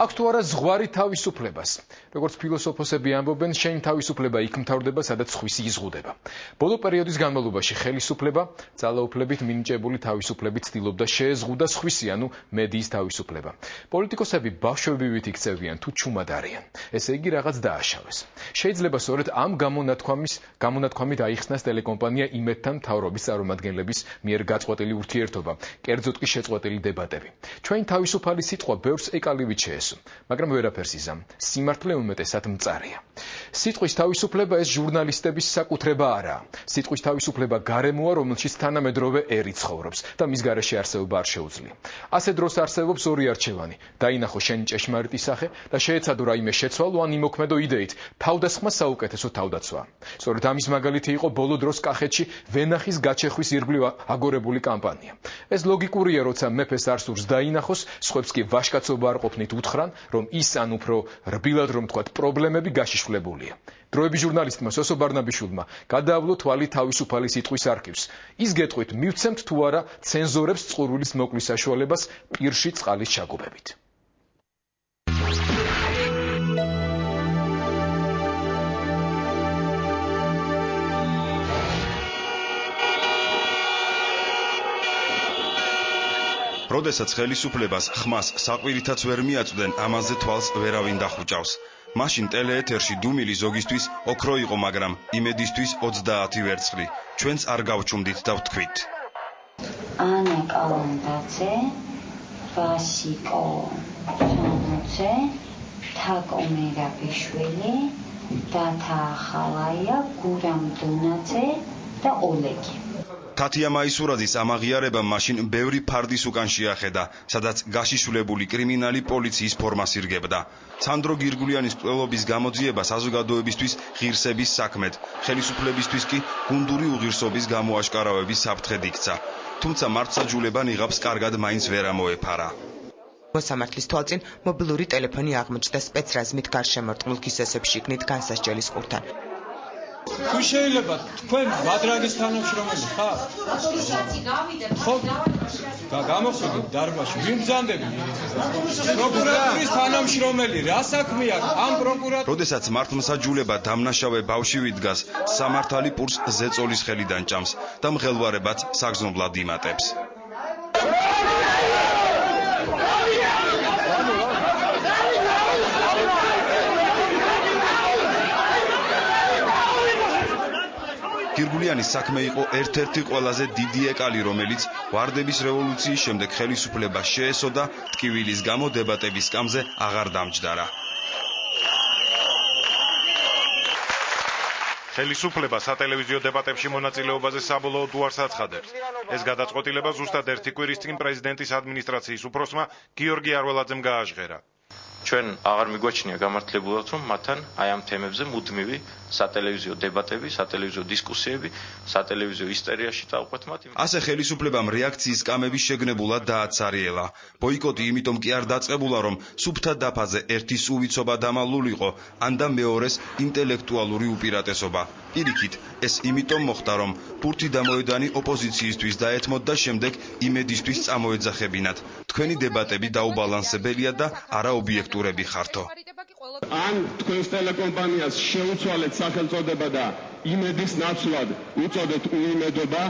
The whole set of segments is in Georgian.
აქვს თუ არა ზღვარი თავისუფლებას. Როგორც ფილოსოფოსები ამბობენ, შენი თავისუფლება იქ მთავრდება, სადაც სხვისი იზღუდება. ბოლო პერიოდის განმავლობაში ხელისუფლება ძალაუფლებით მინიჭებული თავისუფლებით ცდილობდა შეეზღუდა სხვისი, ანუ მედიის თავისუფლება. პოლიტიკოსები ბავშვებივით იქცევიან თუ ჩუმად არიან. ესე იგი რაღაც დააშავეს. შეიძლება სწორედ ამ გამონათქვამით აიხსნას ტელეკომპანია იმედთან მთავრობის წარმომადგენლების მიერ გაწყვეტილი ურთიერთობა, კერძოდ კი შეწყვეტილი დებატები. ჩვენი თავისუფალი სიტყვა ბევრს ეკალივით შეესო, მაგრამ ვერაფერს იზამ. სიმართლე უმეტესად მწარია. სიტყვის თავისუფლება ეს ჟურნალისტების საკუთრება არაა. სიტყვის თავისუფლება გარემოა, რომელშიც თანამედროვე ერი ცხოვრობს და მის გარეშე არსებობა არ შეუძლია. ასე დროს არსებობს ორი არჩევანი: დაინახო შენი ჭეშმარიტი სახე და შეეცადო რაიმე შეცვალო ან იმოქმედო იდეით. თავდასხმა საუკეთესო თავდაცვაა. სწორედ ამის მაგალითი იყო ბოლო დროს კახეთში ვენახის გაჩეხვის ირგვლივ აგორებული კამპანია. ეს ლოგიკურია, როცა მეფეს არ სურს დაინახოს, სხვებს კი ვაჟკაცობა არ ყოფნით უთხრან, რომ ის ან უფრო რბილად რომ თქვათ პრობლემები გაშიშვლებულია. დროების ჟურნალისტმა სოსო ბარნაბიშვილმა გადაავლო თვალი თავისუფალი სიტყვის არქივს. ის გეტყვით მივცემთ თუ არა ცენზორებს წყურვილის მოკვლის საშუალებას პირში წყალის ჩაგობებით. როდესაც ხელისუფლებას ხმას საყვირითაც ვერ მიაწვდნენ, ამაზე თვალს ვერავინ დახუჭავს. მაშინ ტელეეთერში დუმილი ზოგისთვის ოქრო იყო, მაგრამ იმედისთვის 30 ვერცხლი. ჩვენც არ გავჩუმდით და ვთქვით. ანა კალანდაძე, ვასიკო ჩანუცე, თაკო მერაბიშვილი, დათა ხალაია, გურამ დონაძე და ოლეგი. თათია მაისურაძის ამ აღიარებამ მაშინ ბევრი ფარდის უკან შეახედა, სადაც გაშიშვლებული კრიმინალი პოლიციის ფორმას ირგებდა. სანდრო გირგულიანის მკვლელობის გამოძიება საზოგადოებისთვის ღირსების საქმედ, ხელისუფლებისთვის კი გუნდური უღირსობის გამოაშკარავების საფრთხედ იქცა. თუმცა მართლმსაჯულება ნიღაბს კარგად მაინც ვერ ამოეფარა. მოსამართლის თვალწინ მობილური ტელეფონი აღმოჩნდა სპეცრაზმით გარშემორტყმულ ქისესებში იქნით განსასჯელის ყურთან. თუ შეიძლება თქვენ ბადრაგის თანამშრომელი ხარ? ხო, გამოხდით დარბაზში. ვინ ბრძანდები? პროკურატურის თანამშრომელი, რა საქმე აქვს ამ პროკურატურას? როდესაც მართლმსაჯულება დამნაშავე ბავშვი ვიდგას, სამართალი პურს ზეწოლის ხელიდან ჭამს და მღელვარებაც საგზნობლად იმატებს. გირგულიანის საქმე იყო ერთ-ერთი ყველაზე დიდი ეკალი, რომელიც ვარდების რევოლუციის შემდეგ ხელისუფლებას შეესო და ტკივილის გამო დებატების სკამზე აღარ დამჯდარა. ხელისუფლება სატელევიზიო დებატებში მონაწილეობაზე საბოლოოდ უარს აცხადებს. ეს გადაწყვეტილება ზუსტად ერთი კვირის წინ პრეზიდენტის ადმინისტრაციის უფროსმა გიორგი არველაძემ გააჟღერა. ჩვენ აღარ მიგვაჩნია გამართლებულად, რომ მათთან აი ამ თემებზე მუდმივი სატელევიზიო დებატები, სატელევიზიო დისკუსიები, სატელევიზიო ისტერიაში წავყვეთ მათ. ასე ხელისუფლებამ რეაქციის სკამები შეგნებულად დააცარიელა. ბოიკოტი იმიტომ კი არ დაწყებულა, რომ სუფთა დაფაზე ერთის უვიცობა დამალულიყო, ან და მეორეს ინტელექტუალური უპირატესობა. პირიქით, ეს იმიტომ მოხდა, რომ პურთი დამოედანი ოპოზიციისთვის დაეთმოთ და შემდეგ იმედისთვის წამოეძახებინათ. თქვენი დებატები დაუბალანსებელია და არაობიექტურები ხართო. ან თქვენს ტელეკომპანიას შეუცვალეთ სახელწოდება და იმედის ნაცვლად უწოდეთ უიმედობა,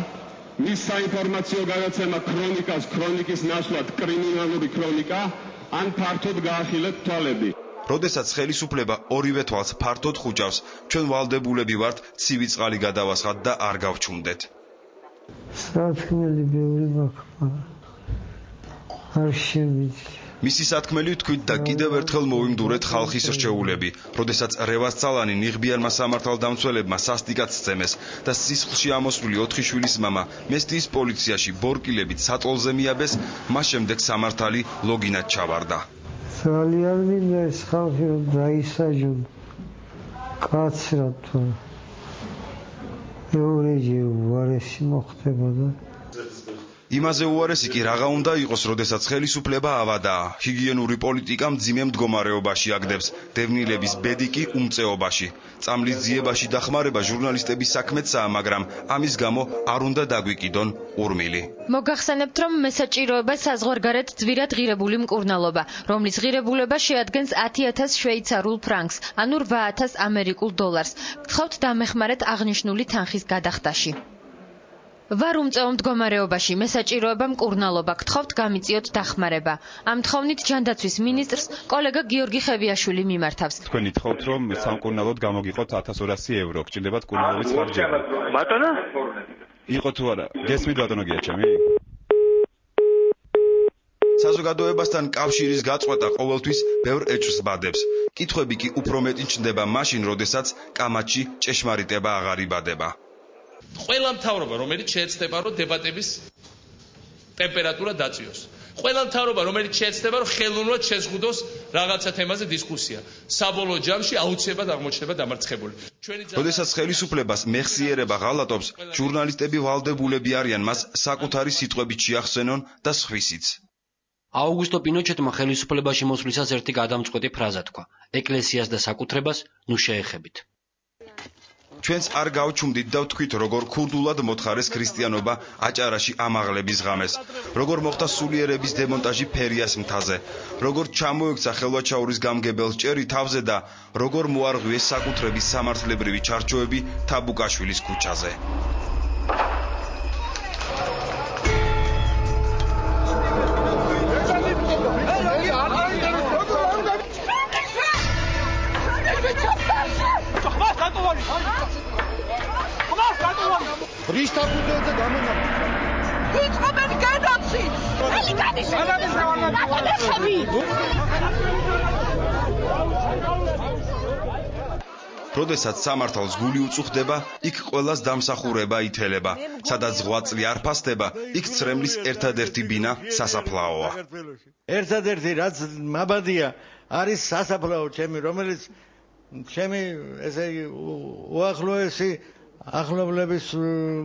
მის საინფორმაციო გადაცემა ქრონიკას ქრონიკის ნაცვლად კრიმინალური ქრონიკა, ან ფართოდ გაახილეთ თვალები. როდესაც ხელისუფლება ორივე თვალს ფართოდ ხუჭავს, ჩვენ ვალდებულები ვართ ცივი წყალი გადავასხათ და არ გავჩუმდეთ. სათქმელი ბევრი მაქვს, არ შემიძლია. მისი სათქმელი თქვით და კიდევ ერთხელ მოვიმდურეთ ხალხის რჩეულები, როდესაც რევაზცალანი ნიღბიანმა სამართალდამცველებმა სასტიკად სცემეს და სისხლში ამოსვლილი 4 შვილის მამა მესტიის პოლიციაში ბორკილებით სატოლზე მიაბეს, მას შემდეგ სამართალი ლოგინად ჩავარდა. ძალიან მინდა ეს ხალხი რომ დაისაჯონ კაცრად, მეორეჯერ უარესი მოხდებოდა. იმაზე უარესი კი რაღა უნდა იყოს, როდესაც ხელისუფლება ავადაა. ჰიგიენური პოლიტიკა მძიმე მდგომარეობაში აგდებს, დევნილების ბედი კი უმწეობაში. წამლის ძიებაში დახმარება ჟურნალისტების საქმეცაა, მაგრამ ამის გამო არ უნდა დაგვიკიდონ ურმილი. მოგახსენებთ, რომ მესაჭიროება საზღვარგარეთ ძვირად ღირებული მკურნალობა, რომლის ღირებულება შეადგენს 10,000 შვეიცარულ ფრანკს, ანუ 8,000 ამერიკულ დოლარს. გთხოვთ დამეხმარეთ აღნიშნული თანხის გადახდაში. ვარ უმწეო მდგომარეობაში, მესაჭიროება მკურნალობა, გთხოვთ გამიწიოთ დახმარება. ამ თხოვნით ჯანდაცვის მინისტრს კოლეგა გიორგი ხევიაშვილი მიმართავს. თქვენ ითხოვთ, რომ სამკურნალოდ გამოგიყოთ 1200 евро, გჭირდებათ კურნალობის ხარჯები. ბატონო? იყო თუ არა? გესმით ბატონო გიაჩემი? საზოგადოებასთან კავშირის გაწყვეტა ყოველთვის ბევრ ეჭვს ბადებს. კითხვები კი უფრო მეტი ჩნდება მაშინ, როდესაც კამათში ჭეშმარიტება აღარ იბადება. ყველა მთავრობა, რომელიც შეეცდება, რომ დებატების ტემპერატურა დაწიოს. ყველა მთავრობა, რომელიც შეეცდება, რომ ხელოვნურად შეზღუდოს რაღაცა თემაზე დისკუსია. საბოლოო ჯამში აუცილებლად აღმოჩნდება დამარცხებული. როდესაც ხელისუფლებას მეხსიერება ღალატობს, ჟურნალისტები ვალდებულები არიან მას საკუთარი სიტყვებით შეახსენონ და სხვისიც. აუგუსტო პინოჩეტმა ხელისუფლებაში მოსვლისას ერთი გადამწყვეტი ფრაზა თქვა: ეკლესიას და საკუთრებას ნუ შეეხებით. ჩვენც არ გავჩუმდით და ვთქვით, როგორ ქურდულად მოთხარეს ქრისტიანობა აჭარაში ამაღლების ღამეს, როგორ მოხდა სულიერების დემონტაჟი ფერიას მთაზე, როგორ ჩამოექცა ხელვაჩაურის გამგებელ ჭერი თავზე და როგორ მოარღვიეს საკუთრების სამართლებრივი ჩარჩოები თაბუკაშვილის ქუჩაზე. რიშტაკუდეზე გამენა. ვიწყობენ გადაცით. ელიკანის. რატომეხები? როდესაც სამართალს გული უწუხდება, იქ ყველას დამსახურება ითელება. სადაც ღვაწლი არ ფასდება, იქ ცრემლის ერთადერთი ბინა სასაფლაოა. ერთადერთი რაც მაბადია არის სასაფლაო ჩემი, რომელიც ჩემი ესე იგი უახლოესი ახლობლების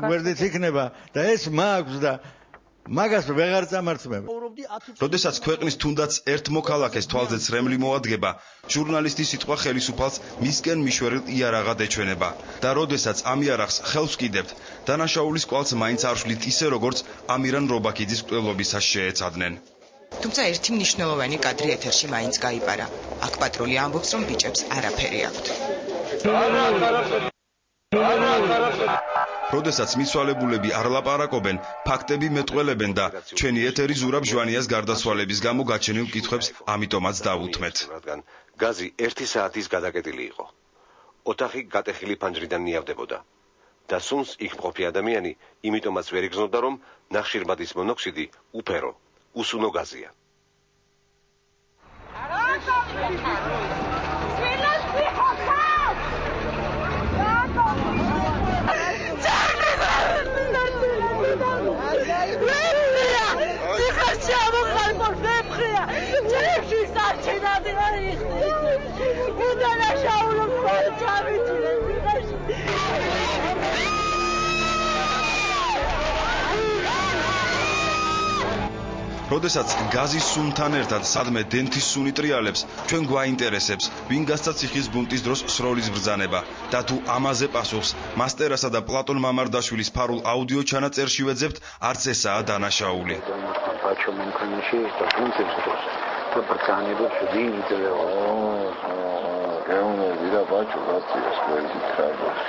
გვერდით იქნება და ეს მაქვს და მაგას ვეღარ წამართმევ. როდესაც ქვეყნის თუნდაც ერთ მოქალაქეს თვალზე ცრემლი მოადგება, ჟურნალისტის სიტყვა ხელისუფალს მისკენ მიშვერილ იარაღად ეჩვენება და როდესაც ამ იარაღს ხელს ვკიდებთ, დანაშაულის კვალს მაინც არ ვშლით ისე როგორც ამირან რობაქიძის მკვლელობისას შეეცადნენ. თუმცა ერთი მნიშვნელოვანი კადრი ეთერში მაინც გაიპარა. აქ პატრული ამბობს, რომ ბიჭებს არაფერი აქვთ. როდესაც მიცვალებულები არ ლაპარაკობენ, ფაქტები მეტყველებენ და ჩვენი ეთერი ზურაბ ჟვანიას გარდაცვალების გამო გაჩენილ კითხვებს ამიტომაც დავუთმეთ. გაზი 1 საათის გადაკეტილი იყო. ოთახი გატეხილი ფანჯრიდან ნიავდებოდა. და სუნს იქ მყოფი ადამიანი იმიტომაც ვერ იგრძნობდა, რომ ნახშირბადის მონოქსიდი უფერო, უსუნო გაზია. როდესაც გაზის სუნთან ერთად სადმე დენთის სუნი ტრიალებს, ჩვენ გვაინტერესებს, ვინ გასცა ციხის ბუნტის დროს სროლის ბრძანება და თუ ამაზე პასუხს მასტერასა და პლატონ მამარდაშვილის ფარულ აუდიო ჩანაწერში ვეძებთ, არც ესაა დანაშაული. ბაჩო მანქანაში და ბუნტის დროს და ბრძანებებს ვინ იძლევა? ეუნე ვირა ბაჩო გაწიოს გვერდით თრაბოს.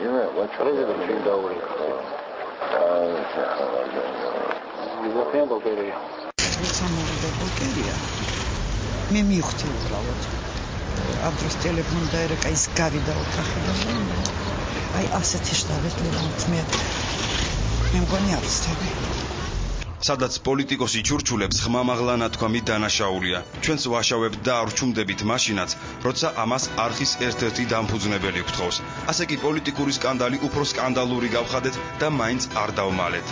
იმე ბაჩო პრეზიდენტი დაურეკა. მიგაფიან ბოკერია. სამომავლო ბოკერია. მე მივხვდი უბრალოდ. ამ დროს ტელეფონი დაერეკა, ის გავიდა ოთახიდან. აი ასეთი შტაბეთლება მე მგონი ავსწრები. სადაც პოლიტიკოსი ჩურჩულებს ხმამაღლა ნათქვამი დანაშაულია. ჩვენც ვაშავებთ და არ ვჩუმდებით მაშინაც, როცა ამას არხის ერთ-ერთი დამფუძნებელი გვთხოვს. ასე კი პოლიტიკური სკანდალი უფრო სკანდალური გავხადეთ და მაინც არ დავმალეთ.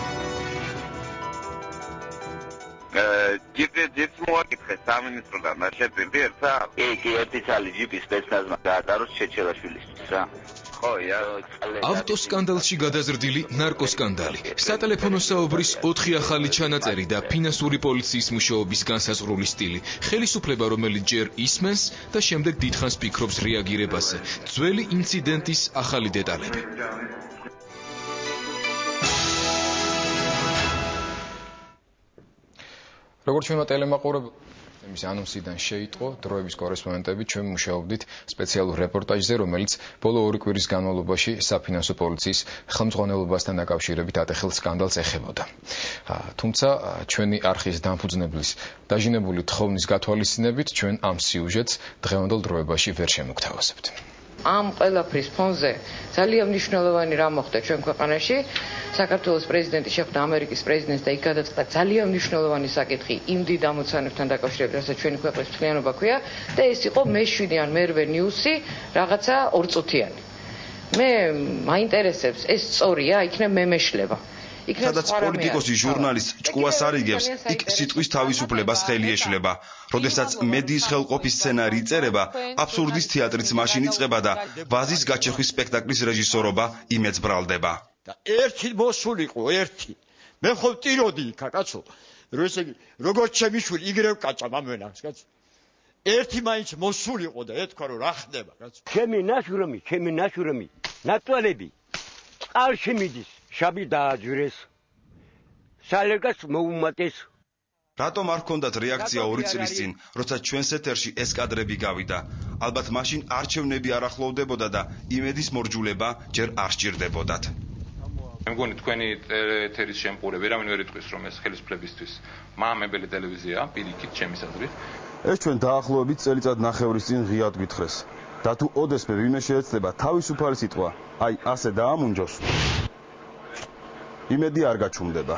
ჯიპს მოაკითხე სამინისტროდან და შეწირდი ერთსა? კი, ერთი ცალი ჯიპი სპეცნაზმა გაატაროს ჩეჩელაშვილისთვის რა. ავტოსკანდალში გადაზრდილი ნარკოსკანდალი, სატელეფონო საუბრის 4 ახალი ჩანაწერი და ფინანსური პოლიციის მუშაობის განსაზღვრული სტილი, ხელისუფლება, რომელიც ჯერ ისმენს და შემდეგ დიდხანს ფიქრობს რეაგირებაზე, ძველი ინციდენტის ახალი დეტალები. როგორც ჩვენმა ტელემაყურებელმა იმის ანონსიდან შეიტყო, დროების კორესპონდენტები ჩვენ მუშაობდით სპეციალურ რეპორტაჟზე, რომელიც ბოლო 2 კვირის განმავლობაში საფინანსო პოლიციის ხელმძღვანელობასთან დაკავშირებით ატეხილ სკანდალს ეხებოდა. თუმცა ჩვენი არხის დამფუძნებლის დაჟინებული თხოვნის გათვალისწინებით ჩვენ ამ სიუჟეტს დღევანდელ დროებაში ვერ შემოგთავაზებთ. ამ ყველაფრის ფონზე ძალიან მნიშვნელოვანი რამ მოხდა ჩვენ ქვეყანაში. საქართველოს პრეზიდენტი შეხვდა ამერიკის პრეზიდენტს და იქ გადაწყდა ძალიან მნიშვნელოვანი საკითხი იმ დიდ ამოცანებთან დაკავშირებით, რასაც ჩვენი ქვეყნის მთლიანობა ქვია და ეს იყო მე-7 ან მე-8 ნიუსი, რაღაცა 2 წუთიანი. მე მაინტერესებს, ეს სწორია, იქნებ მემეშლება. სადაც პოლიტიკოსი ჟურნალისტ ჭკუას არიგებს, იქ სიტყვის თავისუფლებას ხელი ეშლება. როდესაც მედიის ხელყოფის სცენარი იწერება, აბსურდის თეატრიც მაშინ იწყება და ვაზის გაჩეხვის სპექტაკლის რეჟისორობა იმეც ბრალდება. და ერთი მოსულიყო, ერთი. მე ხო ვტიროდი იქა, კაცო. როგორც ჩემი შვილი, იგრევ კაჭა მამენას, კაცო. ერთი მაინც მოსულიყო და ეთქვა რომ რა ხდება, კაცო. ჩემი ნაშრომი, ნატვალები წყალში მიდის. შაბი დააძვირეს. სალერგას მოუმატეს. რატომ არ ჰქონდათ რეაქცია 2 წლის წინ, როცა ჩვენს ეთერში ეს კადრები გავიდა? ალბათ მაშინ არჩევნები არ ახლოვდებოდა და იმედის მორჯულება ჯერ არ სჭირდებოდათ. მე მგონი თქვენი ეთერის შემყურე ვერავინ ვერ იტყვის რომ ეს ხელისუფლებისთვის მამებელი ტელევიზია, პირიქით ჩემის აზრით. ეს ჩვენ დაახლოებით წელიწად ნახევრის წინ ღიად გითხრეს. და თუ ოდესმე ვინმე შეეცდება თავისუფალი სიტყვა, აი ასე დაამუნჯოს. იმედი არ გაჩუმდება.